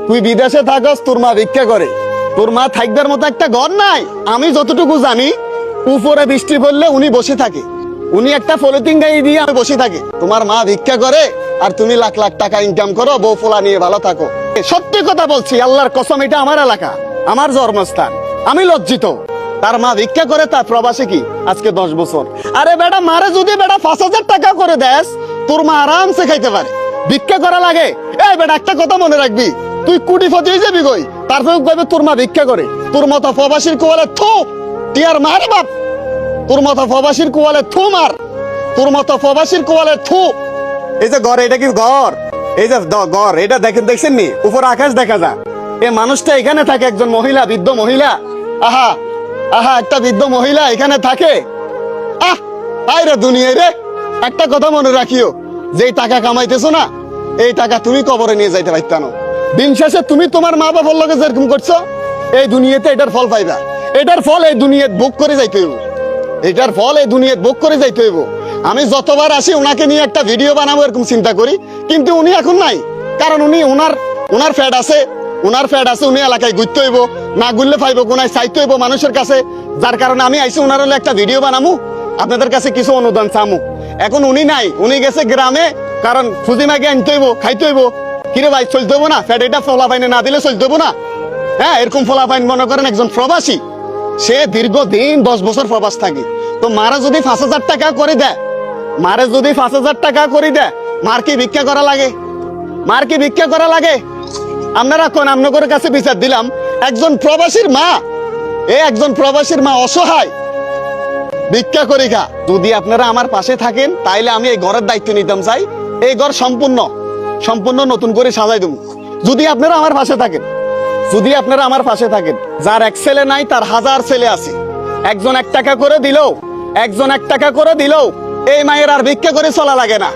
তুই বিদেশে থাকস, তোর মা ভিক্ষা করে, তোর মা থাকবার মতো একটা ঘর নাই। আমি যতটুকু জানি, উপরে বৃষ্টি পড়লে উনি বসে থাকে, উনি একটা পলিথিন গায়ে দিয়ে বসে থাকে। তোমার মা ভিক্ষা করে আর তুমি লাখ লাখ টাকা ইনকাম করো, বউ ফোলা নিয়ে ভালো থাকো। সত্যি কথা বলছি, আল্লাহর কসম, এটা আমার এলাকা, আমার জন্মস্থান। আমি লজ্জিত। তার মা ভিক্ষা করে, তার প্রবাসে কি আজকে 10 বছর। আরে বেটা, মারে যদি বেটা 5,000 টাকা করে দেস, তোর মা আরামসে খাইতে পারে। ভিক্ষা করা লাগে? এই বেটা, একটা কথা মনে রাখবি, তুই কোটিপতি হয়ে যাবি কই, তারপরে কইবে তোর মা ভিক্ষা করে। তোর মতো প্রবাসীর কোয়ালে থু, টিয়ার মার বাপ। তোর মতো প্রবাসীর কোয়ালে থু মার, তোর মতো প্রবাসীর কোয়ালে থু। এই যে ঘর, এটা কি ঘর? এই যে ঘর, এটা দেখছেন নি? উপর আকাশ দেখা যায়। এই মানুষটা এখানে থাকে, একজন মহিলা, বৃদ্ধ মহিলা। আহা আহা, একটা বৃদ্ধ মহিলা এখানে থাকে। আহ, আইরে দুনিয়ায় রে। একটা কথা মনে রাখিও, যে টাকা কামাইতেছো না, এই টাকা তুমি কবরে নিয়ে যাইতে পারতানো। দিন শেষে তুমি তোমার মা বাবার লগে যেরকম করছো, এই দুনিয়াতে এটার ফল পাইবা। এটার ফল এই দুনিয়াত ভোগ করে যাইতে হইব, এটার ফল এই দুনিয়াত ভোগ করে যাইতে হইব। আমি যতবার আসি ওনাকে নিয়ে একটা ভিডিও বানাবো এরকম চিন্তা করি, কিন্তু উনি এখন নাই। কারণ উনি ওনার ফ্যাট আছে, ওনার ফ্যাট আছে, উনি এলাকায় ঘুরতে হইব, না ঘুরলে পাইব কোনায় চাইতে হইব মানুষের কাছে। যার কারণে আমি আইসি ওনার হলে একটা ভিডিও বানামু, আপনাদের কাছে কিছু অনুদান চামু। এখন উনি নাই, উনি গেছে গ্রামে, কারণ খুঁজি মাগে আনতে হইব, খাইতে হইব। কিরে ভাই, চলতে হবো না? ফ্যাট এটা ফলা পাইনে না দিলে চলতে হবো না? হ্যাঁ, এরকম ফলা পাইন মনে করেন একজন প্রবাসী, সে দীর্ঘদিন 10 বছর প্রবাস থাকে। তো মারা যদি 5,000 টাকা করে দেয়, মারে যদি 5,000 টাকা করে দেয়, মার কি ভিক্ষা করা লাগে? মার কি ভিক্ষা করা লাগে? আপনারা কোন আপনাদের কাছে বিচার দিলাম, একজন প্রবাসীর মা, একজন প্রবাসীর মা অসহায়, ভিক্ষা করি খা। যদি আপনারা আমার পাশে থাকেন, তাইলে আমি এই ঘরের দায়িত্ব নিতাম চাই। এই ঘর সম্পূর্ণ নতুন করে সাজাই দেবো, যদি আপনারা আমার পাশে থাকেন। যদি আপনারা আমার পাশে থাকেন। যার এক ছেলে নাই, তার 1000 ছেলে আছে। একজন 1 টাকা করে দিলেও, এই মায়ের আর ভিক্ষা করে চলা লাগে না।